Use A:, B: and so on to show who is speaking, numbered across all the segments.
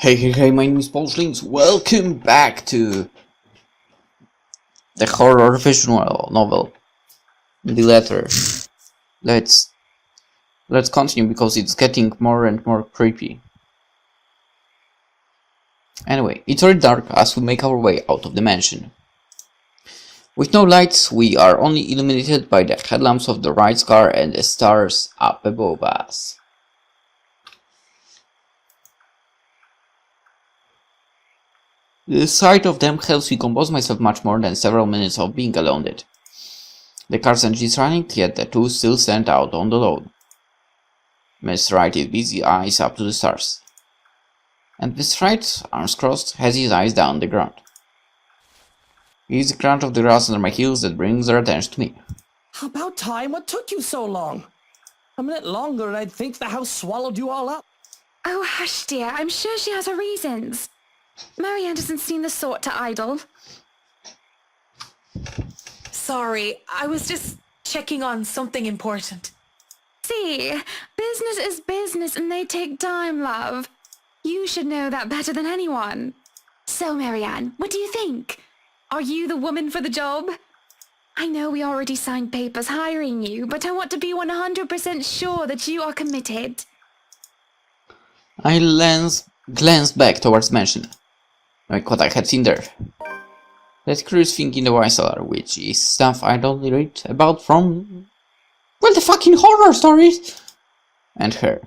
A: Hey, my name is PolishLynx. Welcome back to the horror visual novel, The Letter. Let's continue because it's getting more and more creepy. Anyway, it's already dark as we make our way out of the mansion. With no lights, we are only illuminated by the headlamps of the Wright's car and the stars up above us. The sight of them helps me compose myself much more than several minutes of being alone did. The car's engine is running, yet the two still stand out on the road. Miss Wright is busy, eyes up to the stars. And Miss Wright, arms crossed, has his eyes down the ground. It is the crunch of the grass under my heels that brings their attention to me.
B: About time, what took you so long? A minute longer and I'd think the house swallowed you all up.
C: Oh, hush, dear. I'm sure she has her reasons. Marianne doesn't seem the sort to idle.
D: Sorry, I was just checking on something important.
C: See, business is business and they take time, love. You should know that better than anyone. So, Marianne, what do you think? Are you the woman for the job? I know we already signed papers hiring you, but I want to be 100% sure that you are committed.
A: I glanced back towards the mansion, like what I had seen there. That curious thing in the wine cellar, which is stuff I'd only read about from, well, the fucking horror stories! And her.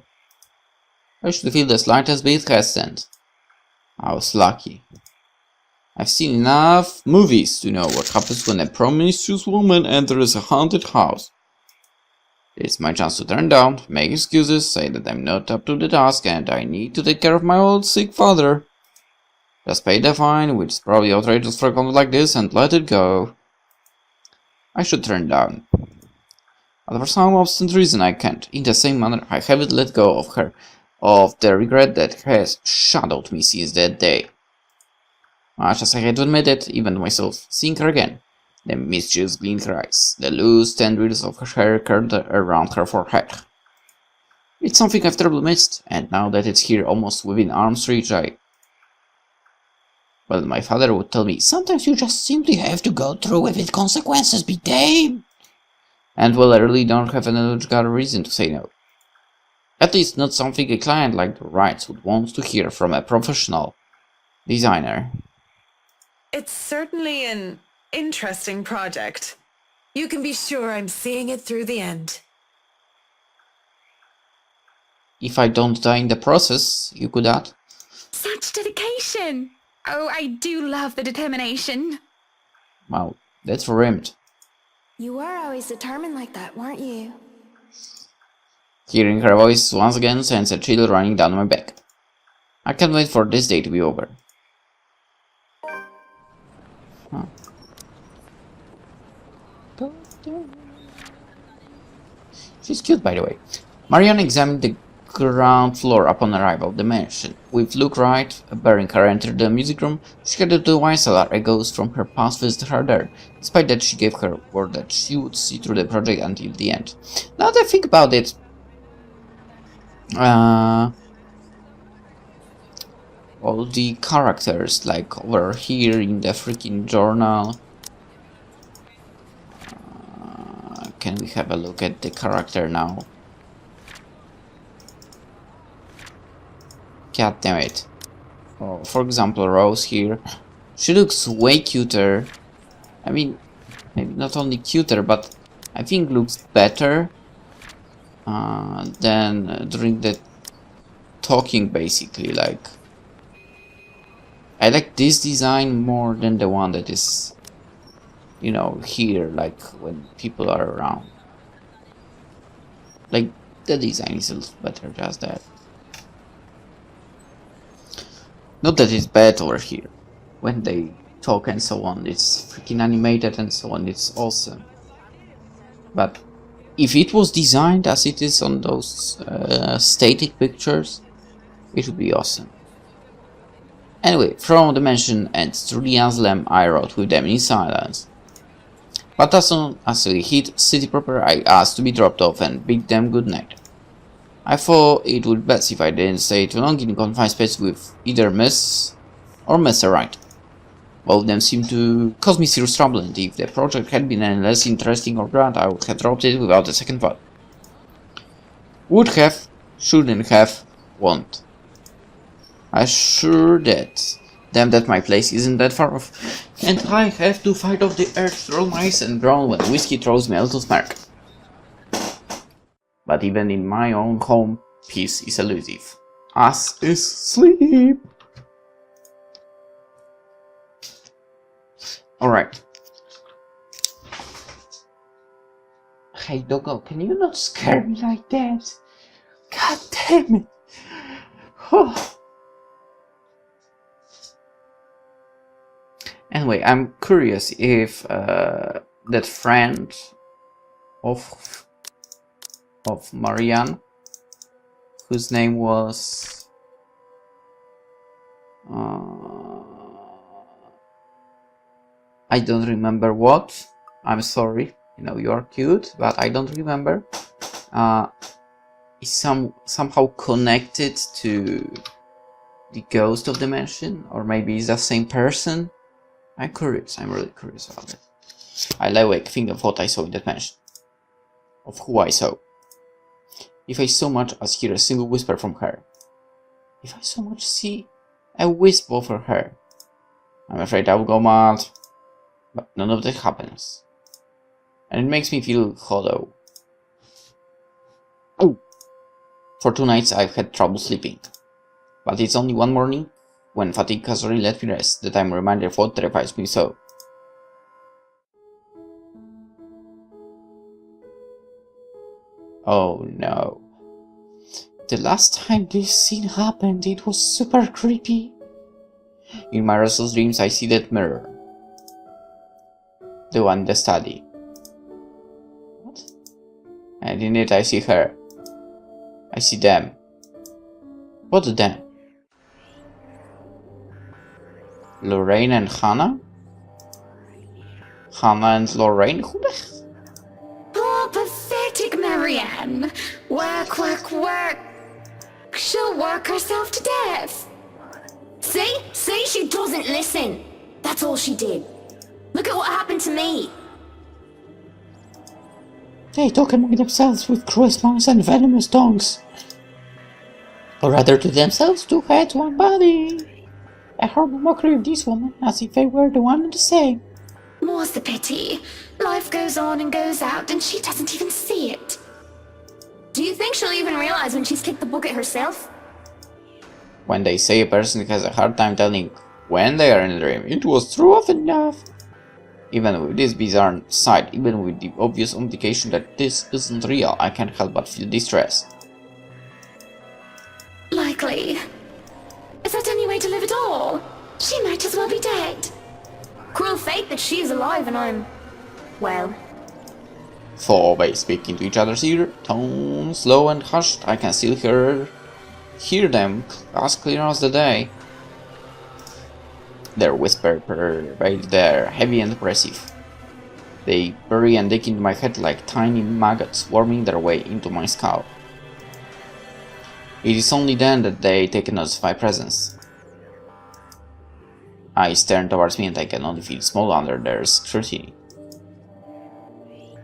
A: I should feel the slightest bit hesitant. I was lucky. I've seen enough movies to know what happens when a promiscuous woman enters a haunted house. It's my chance to turn down, make excuses, say that I'm not up to the task and I need to take care of my old sick father. Just pay the fine, which is probably outrageous for a conduct like this, and let it go. I should turn down. But for some obstinate reason I can't. In the same manner, I haven't let go of her, of the regret that has shadowed me since that day. Much as I had to admit it, even to myself, seeing her again, the mischievous gleam in her eyes, the loose tendrils of her hair curled around her forehead. It's something I've terribly missed, and now that it's here almost within arm's reach, well, my father would tell me, sometimes you just simply have to go through with it, consequences be damned. And well, I really don't have any logical reason to say no. At least not something a client like the Wrights would want to hear from a professional designer.
D: It's certainly an interesting project. You can be sure I'm seeing it through the end.
A: If I don't die in the process, you could add.
C: Such dedication! Oh, I do love the determination.
A: Wow, that's rimmed.
E: You were always determined like that, weren't you?
A: Hearing her voice once again sends a chill running down my back. I can't wait for this day to be over. Huh. She's cute, by the way. Marianne examined the ground floor upon arrival of the mansion. With Luke Wright bearing her enter the music room, she headed to the wine cellar. A ghost from her past visited her there, despite that she gave her word that she would see through the project until the end. Now that I think about it, all the characters, like over here in the freaking journal. Can we have a look at the character now? God damn it. Oh, for example, Rose here. She looks way cuter. I mean, maybe not only cuter, but I think looks better than during the talking, basically. Like, I like this design more than the one that is, you know, here, like when people are around. Like, the design is a little better, just that. Not that it's bad over here. When they talk and so on, it's freaking animated and so on, it's awesome. But if it was designed as it is on those static pictures, it would be awesome. Anyway, from the mansion and through the asylum, I rode with them in silence. But as soon as we hit city proper, I asked to be dropped off and bid them good night. I thought it would be best if I didn't stay too long in confined space with either Miss or Mr. Right. Both of them seem to cause me serious trouble, and if the project had been any less interesting or grand, I would have dropped it without a second thought. Would have, shouldn't have, won't. I'm sure that my place isn't that far off, and I have to fight off the earth, roll mice, and groan when whiskey throws me a little smirk. But even in my own home, peace is elusive, as is sleep. Alright. Hey Doggo, can you not scare me like that? God damn it! Anyway, I'm curious if that friend of Marianne, whose name was I don't remember what. I'm sorry. You know, you're cute, but I don't remember. Is somehow connected to the ghost of the mansion, or maybe it's the same person. I'm curious. I'm really curious about it. I lay awake thinking of what I saw in that mansion, of who I saw. If I so much as hear a single whisper from her, if I so much see a wisp over her, I'm afraid I will go mad. But none of that happens. And it makes me feel hollow. Oh! For 2 nights I've had trouble sleeping. But it's only one morning, when fatigue has already let me rest, that I'm reminded of what terrifies me so. Oh no. The last time this scene happened, it was super creepy. In my restless dreams I see that mirror. The one in the study. What? And in it I see her. I see them. What's them? Lorraine and Hannah? Hannah and Lorraine? Who the hell?
C: Poor pathetic Marianne. Work, work, work. She'll work herself to death.
E: See? She doesn't listen. That's all she did. Look at what happened to me.
A: They talk among themselves with cruel smiles and venomous tongues. Or rather to themselves, 2 heads, 1 body. A horrible mockery of this woman, as if they were the one and the same.
C: More's the pity. Life goes on and goes out, and she doesn't even see it.
E: Do you think she'll even realize when she's kicked the bucket herself?
A: When they say a person has a hard time telling when they are in a dream, it was true often enough. Even with this bizarre sight, even with the obvious indication that this isn't real, I can't help but feel distress.
C: Likely. Is that any way to live at all? She might as well be dead.
E: Cruel fate that she's alive and I'm... well...
A: For they speak into each other's ear, tones slow and hushed, I can still hear them as clear as the day. Their whisper pervades there, heavy and oppressive. They bury and dig into my head like tiny maggots worming their way into my skull. It is only then that they take notice of my presence. Eyes turn towards me and I can only feel small under their scrutiny.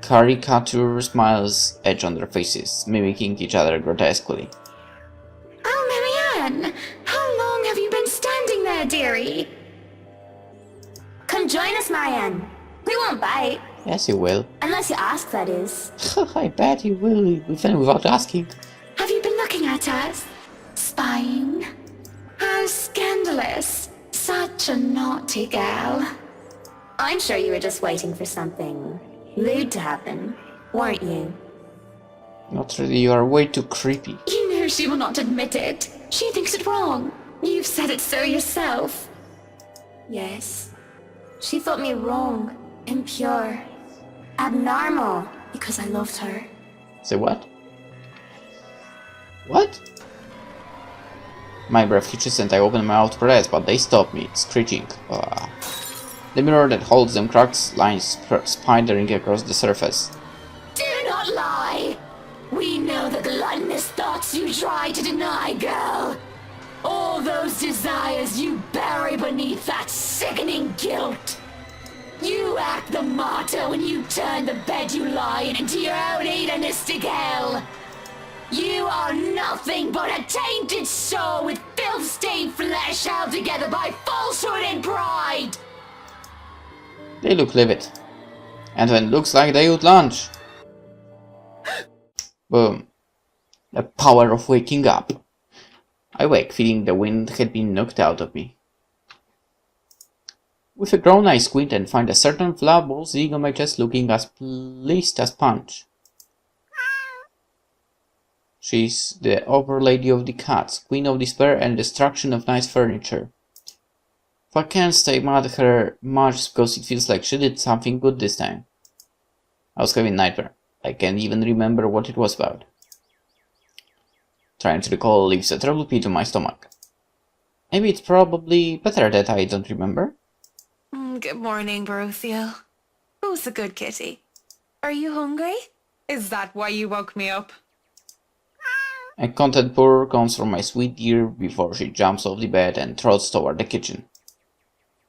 A: Caricature smiles etch on their faces, mimicking each other grotesquely.
C: Oh, Marianne! How long have you been standing there, dearie?
E: Come join us, Marianne. We won't bite.
A: Yes, you will.
E: Unless you ask, that is.
A: I bet you will, even without asking.
C: Have you been looking at us? Spying? How scandalous. Such a naughty girl.
E: I'm sure you were just waiting for something lewd to happen, weren't you?
A: Not really, you are way too creepy.
C: You know she will not admit it. She thinks it wrong. You've said it so yourself.
E: Yes. She thought me wrong, impure, abnormal, because I loved her.
A: Say what? What? My breath hitches and I open my mouth to protest, but they stop me, screeching. The mirror that holds them cracks, lines spidering across the surface.
E: Do not lie! We know the gluttonous thoughts hopes you try to deny, girl. All those desires you bury beneath that sickening guilt. You act the martyr when you turn the bed you lie in into your own hedonistic hell. You are nothing but a tainted soul with filth-stained flesh held together by falsehood and pride.
A: They look livid. And when it looks like they would lunch. Boom. The power of waking up. I wake, feeling the wind had been knocked out of me. With a grown I squint and find a certain flower ball sitting on my chest looking as pleased as Punch. She's the overlady of the cats, queen of despair and destruction of nice furniture. If I can't stay mad at her much because it feels like she did something good this time. I was having nightmare. I can't even remember what it was about. Trying to recall leaves a terrible pit in my stomach. Maybe it's probably better that I don't remember.
D: Good morning, Boruthiel. Who's the good kitty? Are you hungry? Is that why you woke me up?
A: A content purr comes from my sweet ear before she jumps off the bed and trots toward the kitchen.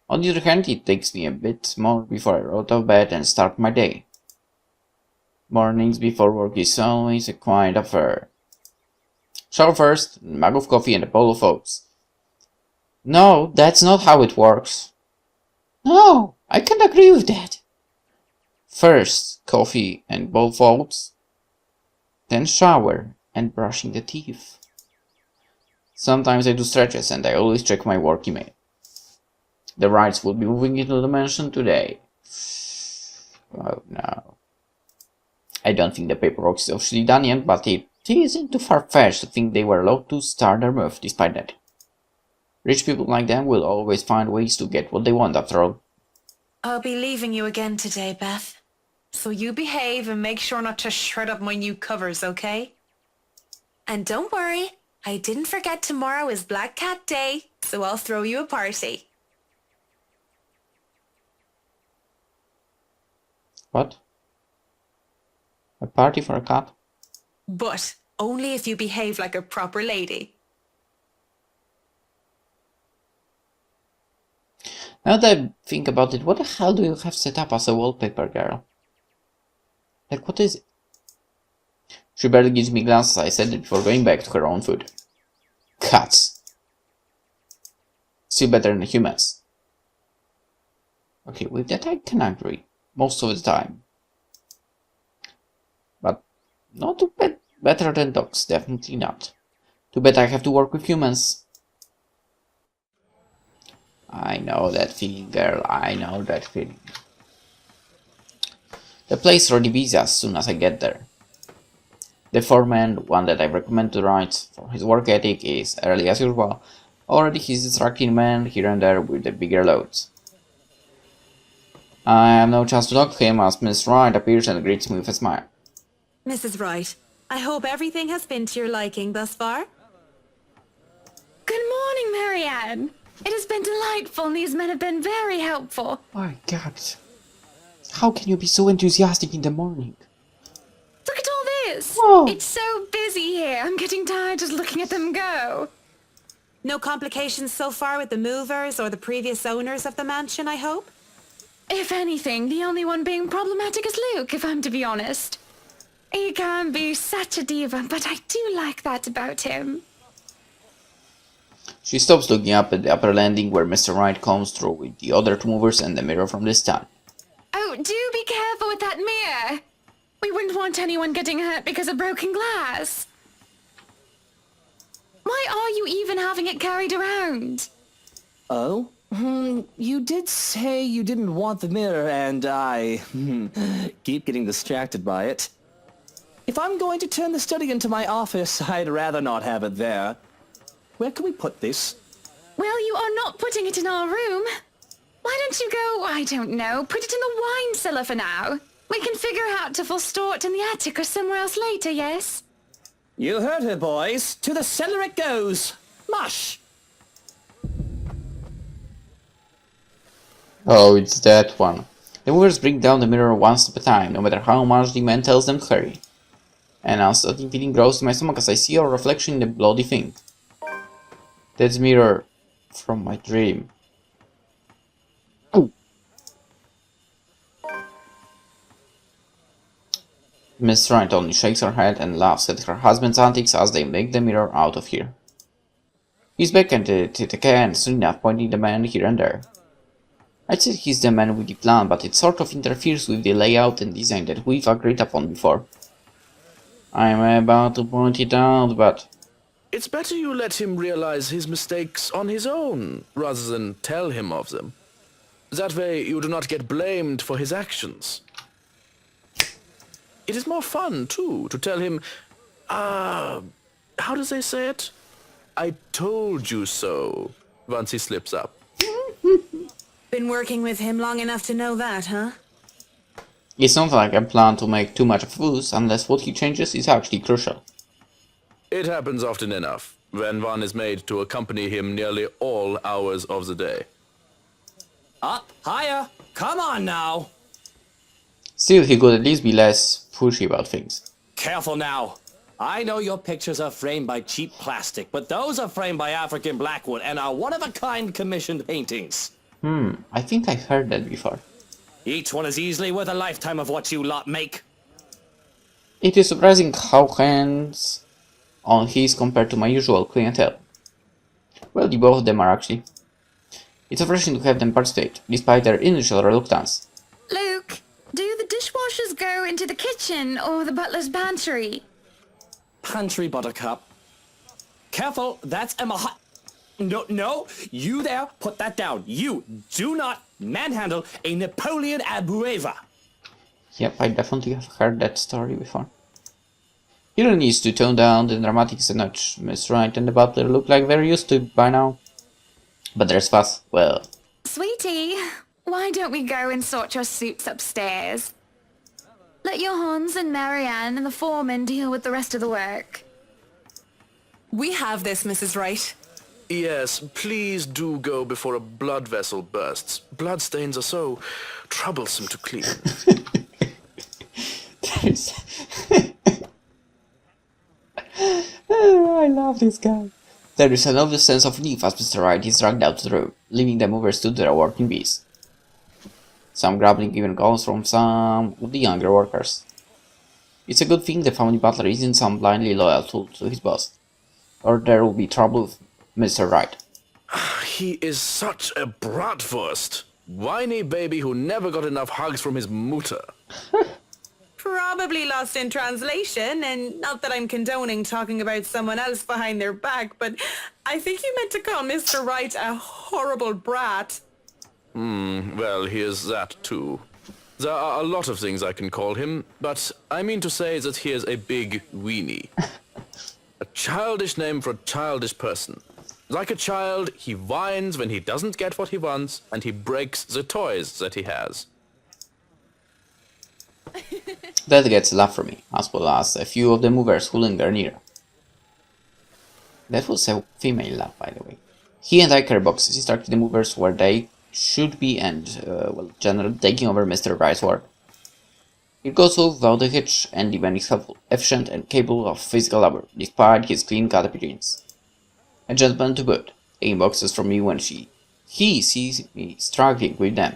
A: On the other hand, it takes me a bit more before I roll out of bed and start my day. Mornings before work is always a quiet affair. Shower first, a mug of coffee and a bowl of oats. No, that's not how it works. No, I can't agree with that. First, coffee and bowl of oats. Then shower and brushing the teeth. Sometimes I do stretches and I always check my work email. The rights will be moving into the mansion today. Oh no. I don't think the paperwork is officially done yet, but it isn't too far-fetched to think they were allowed to start their move despite that. Rich people like them will always find ways to get what they want after all.
D: I'll be leaving you again today, Beth. So you behave and make sure not to shred up my new covers, okay? And don't worry, I didn't forget tomorrow is Black Cat Day, so I'll throw you a party.
A: What? A party for a cat?
D: But only if you behave like a proper lady.
A: Now that I think about it, what the hell do you have set up as a wallpaper, girl? Like, what is it? She barely gives me glances as I said it before going back to her own food. Cats. Still better than humans. Okay, with that I can agree. Most of the time. But not too bad. Better than dogs, definitely not. Too bad I have to work with humans. I know that feeling, girl. I know that feeling. The place is already busy as soon as I get there. The foreman, one that I recommend to Wright for his work ethic, is early as usual. Already he's distracting men here and there with the bigger loads. I have no chance to talk to him as Miss Wright appears and greets me with a smile.
D: Mrs. Wright, I hope everything has been to your liking thus far.
C: Good morning, Marianne. It has been delightful and these men have been very helpful.
A: My God. How can you be so enthusiastic in the morning?
C: Look at all this.
A: Whoa.
C: It's so busy here. I'm getting tired just looking at them go.
D: No complications so far with the movers or the previous owners of the mansion, I hope?
C: If anything, the only one being problematic is Luke, if I'm to be honest. He can be such a diva, but I do like that about him.
A: She stops looking up at the upper landing where Mr. Wright comes through with the other two movers and the mirror from the stand.
C: Oh, do be careful with that mirror. We wouldn't want anyone getting hurt because of broken glass. Why are you even having it carried around?
B: Oh? You did say you didn't want the mirror, and I keep getting distracted by it. If I'm going to turn the study into my office, I'd rather not have it there. Where can we put this?
C: Well, you are not putting it in our room. Why don't you go, I don't know, put it in the wine cellar for now? We can figure out if we'll store it in the attic or somewhere else later, yes?
B: You heard her, boys. To the cellar it goes. Mush!
A: Oh, it's that one. The movers bring down the mirror one step at a time, no matter how much the man tells them to hurry. And now starting feeling gross in my stomach as I see our reflection in the bloody thing. That's mirror from my dream. Ooh. Miss Wright only shakes her head and laughs at her husband's antics as they make the mirror out of here. He's back at it again, soon enough pointing the man here and there. I'd say he's the man with the plan, but it sort of interferes with the layout and design that we've agreed upon before. I'm about to point it out, but...
F: It's better you let him realize his mistakes on his own, rather than tell him of them. That way you do not get blamed for his actions. It is more fun, too, to tell him, how do they say it? I told you so, once he slips up.
D: Been working with him long enough to know that, huh?
A: It's not like I plan to make too much of a fuss, unless what he changes is actually crucial.
F: It happens often enough, when one is made to accompany him nearly all hours of the day.
B: Up, higher! Come on now!
A: Still, he could at least be less pushy about things.
B: Careful now! I know your pictures are framed by cheap plastic, but those are framed by African Blackwood and are one-of-a-kind commissioned paintings.
A: I think I've heard that before.
B: Each one is easily worth a lifetime of what you lot make.
A: It is surprising how hands-on he is compared to my usual clientele. Well, the both of them are actually. It's refreshing to have them participate, despite their initial reluctance.
C: Luke, do the dishwashers go into the kitchen or the butler's pantry?
B: Pantry, Buttercup. Careful, that's Emma Hut. No, you there, put that down. You do not manhandle a Napoleon Abueva.
A: Yep, I definitely have heard that story before. Hero needs to tone down the dramatics a notch. Miss Wright and the butler look like they're used to it by now. But there's fuss, well...
C: Sweetie, why don't we go and sort your suits upstairs? Let your Hans and Marianne and the foreman deal with the rest of the work.
D: We have this, Mrs. Wright.
F: Yes, please do go before a blood vessel bursts. Bloodstains are so troublesome to clean.
A: I love this guy. There is an obvious sense of relief as Mr. Wright is dragged out to the room, leaving the movers to their work in peace. Some grumbling even calls from some of the younger workers. It's a good thing the family butler isn't some blindly loyal tool to his boss, or there will be trouble with Mr. Wright.
F: He is such a bratwurst. Whiny baby who never got enough hugs from his mutter.
D: Probably lost in translation, and not that I'm condoning talking about someone else behind their back, but I think you meant to call Mr. Wright a horrible brat.
F: Well, he is that too. There are a lot of things I can call him, but I mean to say that he is a big weenie. A childish name for a childish person. Like a child, he whines when he doesn't get what he wants, and he breaks the toys that he has.
A: That gets a laugh from me, as well as a few of the movers who linger near. That was a female laugh, by the way. He and I carry boxes, instructing the movers where they should be and, well, generally taking over Mr. Wright's work. It goes off without a hitch, and the man is helpful, efficient, and capable of physical labor, despite his clean-cut appearance. A gentleman to boot, taking boxes from me when he sees me struggling with them.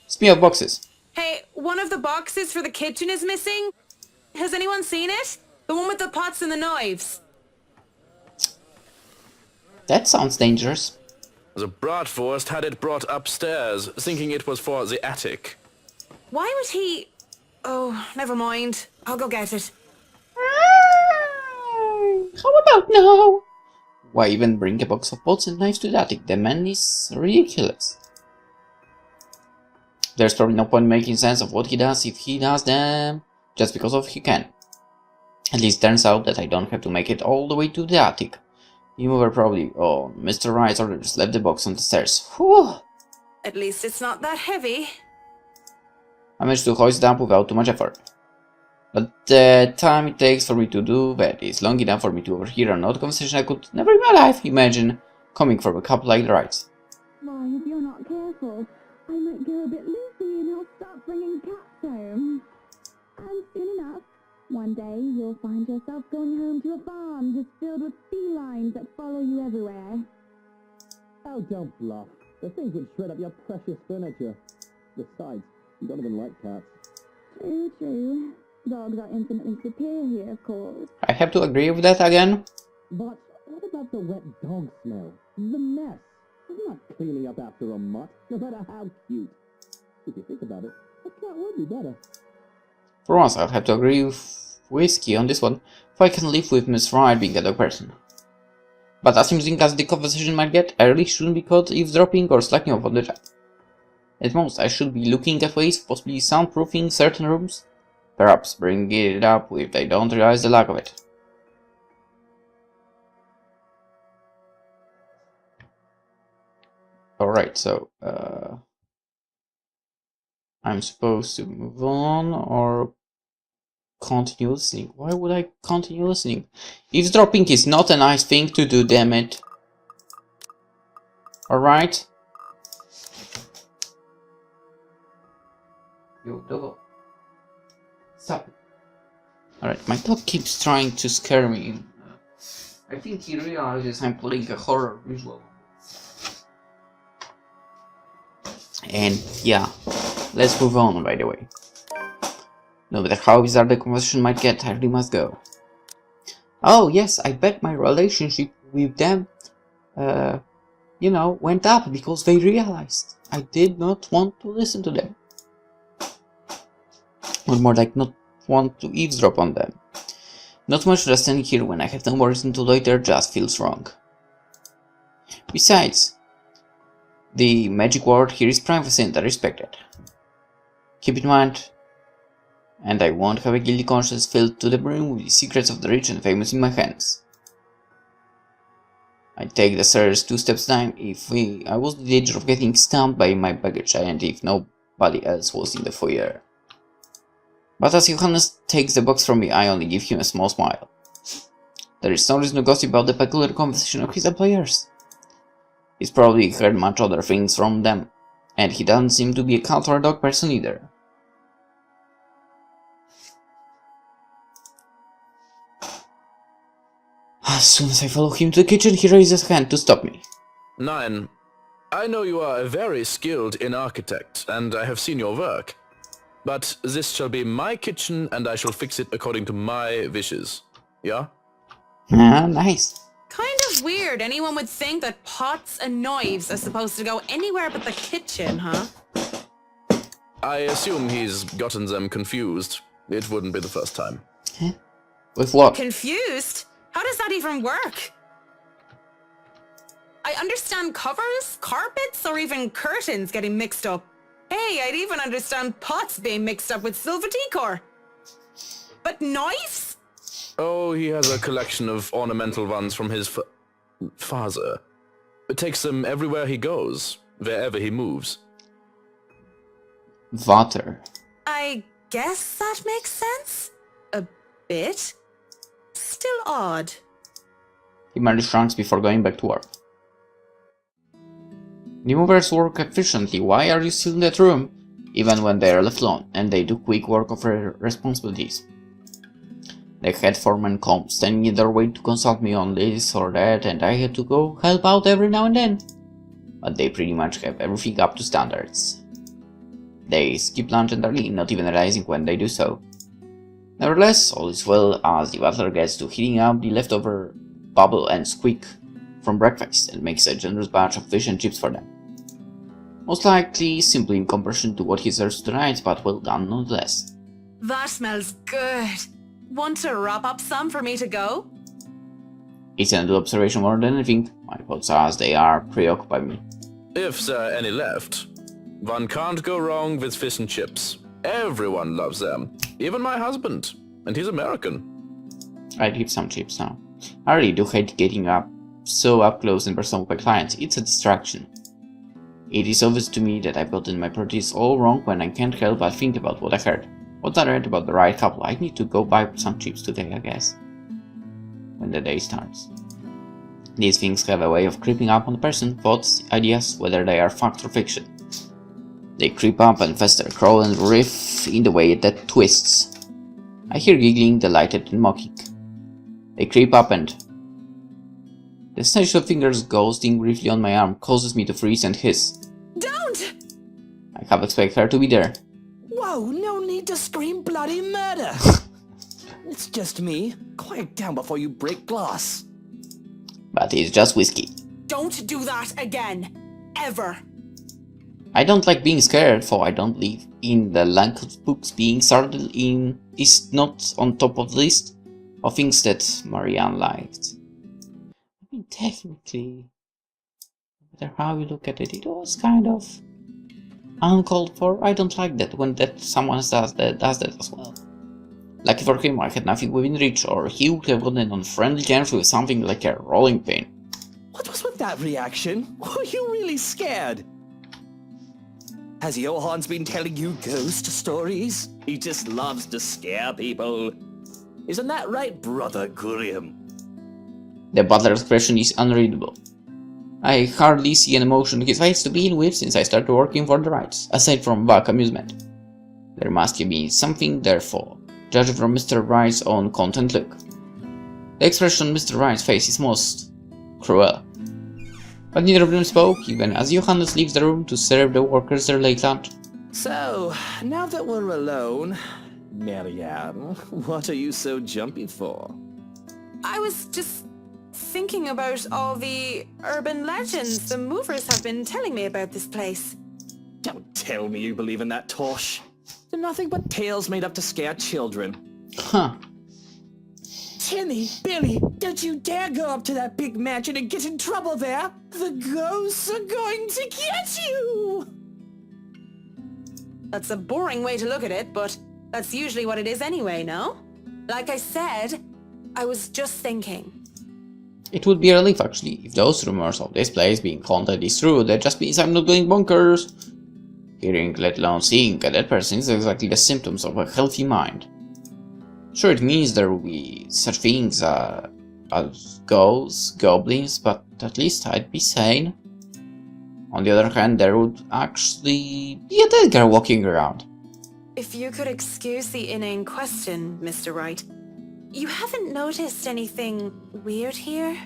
A: Speaking of boxes.
D: Hey, one of the boxes for the kitchen is missing. Has anyone seen it? The one with the pots and the knives.
A: That sounds dangerous.
F: The bratwurst had it brought upstairs, thinking it was for the attic.
D: Why would he... Oh, never mind. I'll go get it.
A: How about now? Why even bring a box of pots and knives to the attic? The man is ridiculous. There's probably no point making sense of what he does if he does them just because of he can. At least turns out that I don't have to make it all the way to the attic. The mover probably... Oh, Mr. Wright's orders left the box on the stairs. Whew!
D: At least it's not that heavy.
A: I managed to hoist it up without too much effort. But the time it takes for me to do that is long enough for me to overhear an odd conversation I could never in my life imagine coming from a couple like the Wrights.
C: Why, if you're not careful, I might go a bit loopy and he'll start bringing cats home. And soon enough, one day day, you'll find yourself going home to a farm just filled with felines that follow you everywhere.
G: Oh, don't bluff. The things would shred up your precious furniture. Besides, you don't even like cats.
C: True, true. Dogs are infinitely superior here, of course.
A: I have to agree with that again.
G: But what about the wet dog smell? The mess. I'm not cleaning up after a mutt, no matter how cute. If you think about it, a cat would be better.
A: For once, I'll have to agree with Whiskey on this one, for I can live with Miss Wright being a dog person. But as amusing as the conversation might get, I really shouldn't be caught eavesdropping or slacking off on the job. At most, I should be looking at ways of possibly soundproofing certain rooms, perhaps bringing it up if they don't realize the lack of it. Alright, so, I'm supposed to move on or continue listening. Why would I continue listening? Eavesdropping is not a nice thing to do, damn it. Alright? Yo, dog. Stop. Alright, my dog keeps trying to scare me. I think he realizes I'm playing a horror visual. And yeah, let's move on, by the way. No matter how bizarre the conversation might get, I really must go. Oh yes, I bet my relationship with them, went up because they realized I did not want to listen to them. Or more like not want to eavesdrop on them. Not much just standing here when I have no more reason to loiter just feels wrong. Besides, the magic word here is privacy and I respect it. Keep in mind, and I won't have a guilty conscience filled to the brim with the secrets of the rich and famous in my hands. I take the stairs 2 steps time if I was in danger of getting stumped by my baggage and if nobody else was in the foyer. But as Johannes takes the box from me, I only give him a small smile. There is no reason to gossip about the peculiar conversation of his employers. He's probably heard much other things from them, and he doesn't seem to be a cat or a dog person either. As soon as I follow him to the kitchen, he raises his hand to stop me.
F: Nine, I know you are a very skilled architect, and I have seen your work. But this shall be my kitchen, and I shall fix it according to my wishes. Yeah?
A: Ah, nice.
D: Kind of weird anyone would think that pots and knives are supposed to go anywhere but the kitchen, huh?
F: I assume he's gotten them confused. It wouldn't be the first time.
A: Huh? With what?
D: Confused? How does that even work? I understand covers, carpets, or even curtains getting mixed up. Hey, I'd even understand pots being mixed up with silver decor. But knives?
F: Oh, he has a collection of ornamental ones from his father. It takes them everywhere he goes, wherever he moves.
A: Water.
D: I guess that makes sense. A bit. Still odd.
A: He merely shrugs before going back to work. The movers work efficiently. Why are you still in that room? Even when they are left alone, and they do quick work of their responsibilities. The head foreman comes, standing in their way to consult me on this or that, and I had to go help out every now and then. But they pretty much have everything up to standards. They skip lunch entirely, not even realizing when they do so. Nevertheless, all is well as the butler gets to heating up the leftover bubble and squeak from breakfast and makes a generous batch of fish and chips for them. Most likely simply in comparison to what he serves tonight, but well done nonetheless.
D: That smells good. Want to wrap up some for me to go?
A: It's an observation more than anything. My thoughts as they are preoccupy me.
F: If there are any left. One can't go wrong with fish and chips. Everyone loves them. Even my husband. And he's American.
A: I'd give some chips now. I really do hate getting so up close and personal with my clients. It's a distraction. It is obvious to me that I've gotten my priorities all wrong when I can't help but think about what I heard. What I read about the right couple. I need to go buy some chips today, I guess. When the day starts. These things have a way of creeping up on the person, thoughts, ideas, whether they are fact or fiction. They creep up and fester, crawl and riff in the way that twists. I hear giggling, delighted and mocking. They creep up and... The stench of fingers ghosting briefly on my arm causes me to freeze and hiss.
C: Don't!
A: I half expect her to be there.
B: Whoa, no need to scream bloody murder! It's just me. Quiet down before you break glass.
A: But it's just whiskey.
D: Don't do that again. Ever.
A: I don't like being scared, for I don't believe in the lack of books being started in is not on top of the list of things that Marianne liked. I mean, technically, no matter how you look at it, it was kind of uncalled for. I don't like that when someone does that as well. Lucky for him, I had nothing within reach, or he would have gotten on friendly terms with something like a rolling pin.
B: What was with that reaction? Were you really scared? Has Johan's been telling you ghost stories? He just loves to scare people. Isn't that right, Brother Gurium?
A: The butler's expression is unreadable. I hardly see an emotion in his face to begin with since I started working for the rights, aside from vague amusement. There must have been something, therefore, judging from Mr. Wright's own content look. The expression on Mr. Wright's face is most cruel. But neither of them spoke, even as Johannes leaves the room to serve the workers their late lunch.
B: So, now that we're alone, Marianne, what are you so jumpy for?
D: I was just thinking about all the urban legends the movers have been telling me about this place.
B: Don't tell me you believe in that tosh. They're nothing but tales made up to scare children.
A: Huh.
B: Timmy, Billy, don't you dare go up to that big mansion and get in trouble there! The ghosts are going to get you!
D: That's a boring way to look at it, but that's usually what it is anyway, no? Like I said, I was just thinking.
A: It would be a relief, actually, if those rumors of this place being haunted is true. That just means I'm not going bonkers. Hearing, let alone seeing a dead person is exactly the symptoms of a healthy mind. Sure, it means there will be such things as ghosts, goblins, but at least I'd be sane. On the other hand, there would actually be a dead girl walking around.
D: If you could excuse the inane question, Mr. Wright, you haven't noticed anything weird here?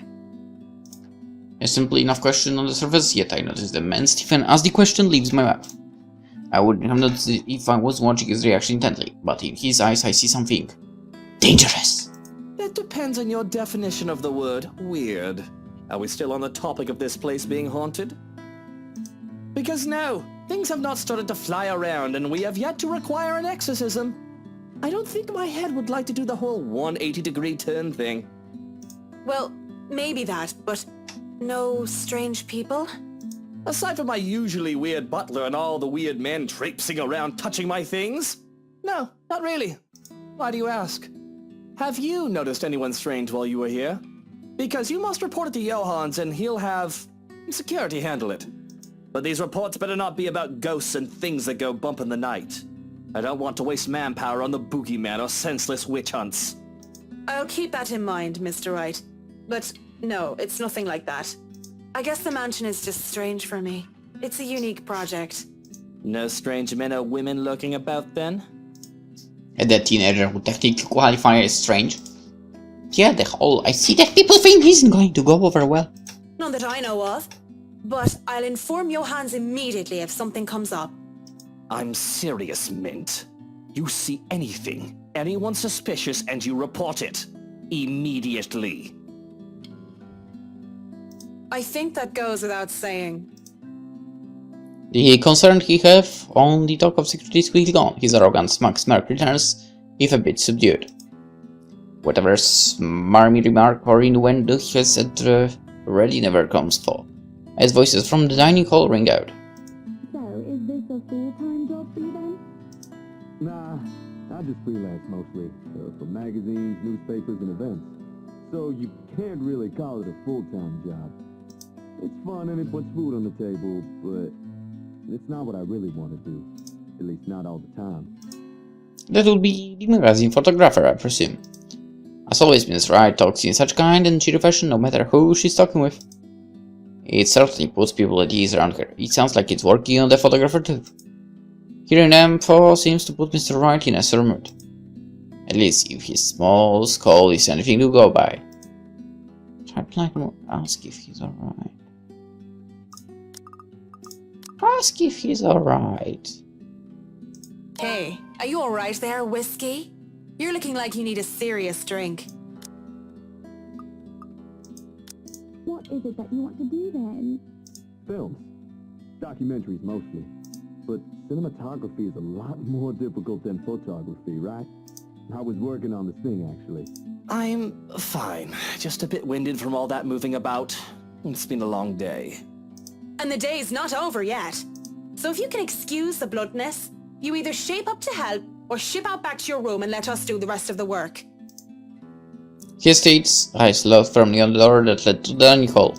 A: A simple enough question on the surface, yet I notice the man Stephen as the question leaves my mouth. I wouldn't have noticed it if I was watching his reaction intently, but in his eyes I see something dangerous.
B: That depends on your definition of the word weird. Are we still on the topic of this place being haunted? Because no, things have not started to fly around and we have yet to require an exorcism. I don't think my head would like to do the whole 180-degree turn thing.
D: Well, maybe that, but no strange people?
B: Aside from my usually weird butler and all the weird men traipsing around touching my things? No, not really. Why do you ask? Have you noticed anyone strange while you were here? Because you must report it to Johans and he'll have security handle it. But these reports better not be about ghosts and things that go bump in the night. I don't want to waste manpower on the boogeyman or senseless witch hunts.
D: I'll keep that in mind, Mr. Wright. But no, it's nothing like that. I guess the mansion is just strange for me. It's a unique project.
B: No strange men or women lurking about then?
A: And that teenager would technically qualify as strange. Yeah, the whole I see that people thing isn't going to go over well.
D: None that I know of. But I'll inform Johans immediately if something comes up.
B: I'm serious, Mint. You see anything, anyone suspicious, and you report it. Immediately.
D: I think that goes without saying.
A: The concern he have on the talk of security is quickly gone. His arrogant smug smirk returns, if a bit subdued. Whatever smarmy remark or innuendo he has said really never comes for, as voices from the dining hall ring out.
H: So, is this a full-time job for you then?
G: Nah, I just freelance mostly, for magazines, newspapers, and events. So you can't really call it a full-time job. It's fun and it puts food on the table, but it's not what I really want to do. At least not all the time.
A: That would be the magazine photographer, I presume. As always, Miss Wright talks in such kind and cheery fashion no matter who she's talking with. It certainly puts people at ease around her. It sounds like it's working on the photographer too. Hearing them seems to put Mr. Wright in a sore mood. At least if his small skull is anything to go by. Try to ask if he's alright. Ask if he's alright.
D: Hey, are you alright there, Whiskey? You're looking like you need a serious drink.
H: What is it that you want to do then?
G: Films. Documentaries mostly. But cinematography is a lot more difficult than photography, right? I was working on this thing, actually.
B: I'm fine. Just a bit winded from all that moving about. It's been a long day.
D: And the day's not over yet. So if you can excuse the bluntness, you either shape up to help or ship out back to your room and let us do the rest of the work.
A: He states, eyes locked firmly on the door that led to the dining hall.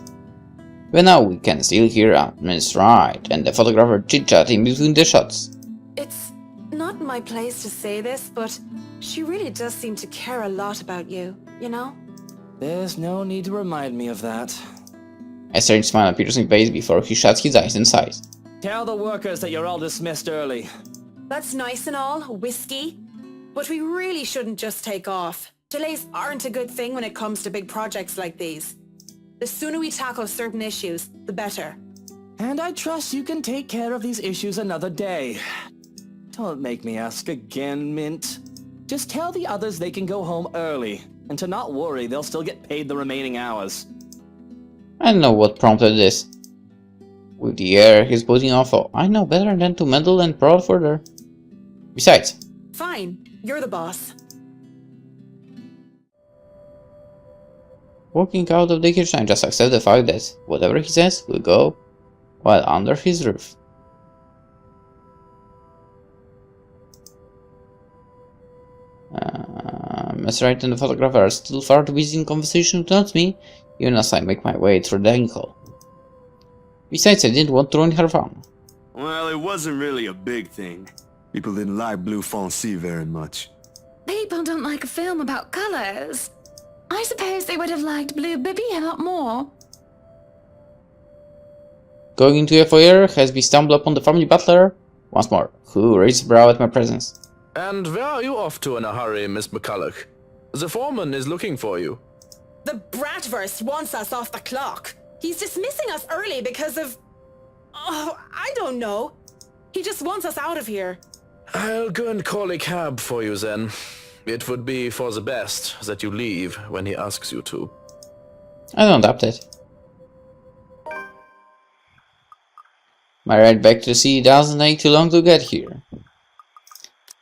A: But now we can still hear Miss Wright and the photographer chit-chatting between the shots.
D: It's not my place to say this, but she really does seem to care a lot about you, you know?
B: There's no need to remind me of that.
A: A strange smile appears on his face before he shuts his eyes and sighs.
B: Tell the workers that you're all dismissed early.
D: That's nice and all, Whiskey. But we really shouldn't just take off. Delays aren't a good thing when it comes to big projects like these. The sooner we tackle certain issues, the better.
B: And I trust you can take care of these issues another day. Don't make me ask again, Mint. Just tell the others they can go home early, and to not worry, they'll still get paid the remaining hours.
A: I don't know what prompted this. With the air he's putting off, I know better than to meddle and prod further. Besides,
D: Fine, you're the boss.
A: walking out of the kitchen, just accept the fact that whatever he says will go while under his roof. Miss Wright and the photographer are still far too busy in conversation to notice me, even as I make my way through the dining hall. Besides, I didn't want to ruin her fun.
I: Well, it wasn't really a big thing. People didn't like Blue Fonzie very much.
C: People don't like a film about colors. I suppose they would have liked Blue Bibby a lot more.
A: Going into a foyer, has we stumbled upon the family butler once more, who raised a brow at my presence.
F: And where are you off to in a hurry, Miss McCulloch? The foreman is looking for you.
D: The Bratwurst wants us off the clock. He's dismissing us early because of... Oh, I don't know. He just wants us out of here.
F: I'll go and call a cab for you then. It would be for the best that you leave when he asks you to.
A: I don't doubt it. My ride back to the city doesn't take too long to get here.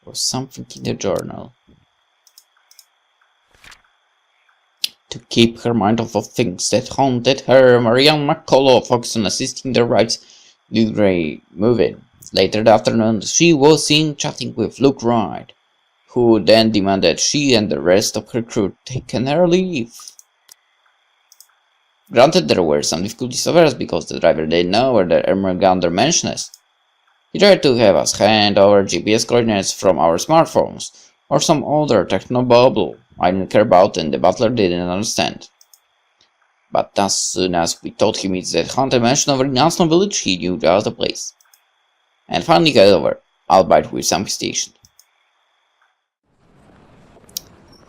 A: Or something in the journal. To keep her mind off of things that haunted her, Marianne McCullough focused on assisting the Wrights Luke Ray move in. Later that afternoon, she was seen chatting with Luke Wright, who then demanded she and the rest of her crew take an early leave. Granted, there were some difficulties at first because the driver didn't know where the Emerald dimension is. He tried to have us hand over GPS coordinates from our smartphones, or some other technobubble I didn't care about and the butler didn't understand. But as soon as we told him it's that haunted mansion over in Aston Village, he knew just the place. And finally got over, albeit with some hesitation.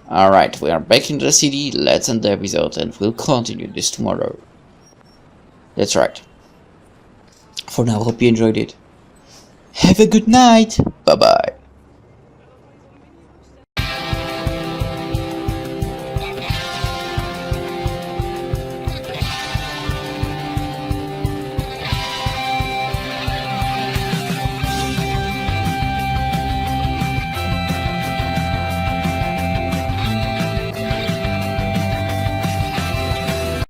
A: Alright, we are back in the city, let's end the episode and we'll continue this tomorrow. That's right. For now, hope you enjoyed it. Have a good night! Bye bye.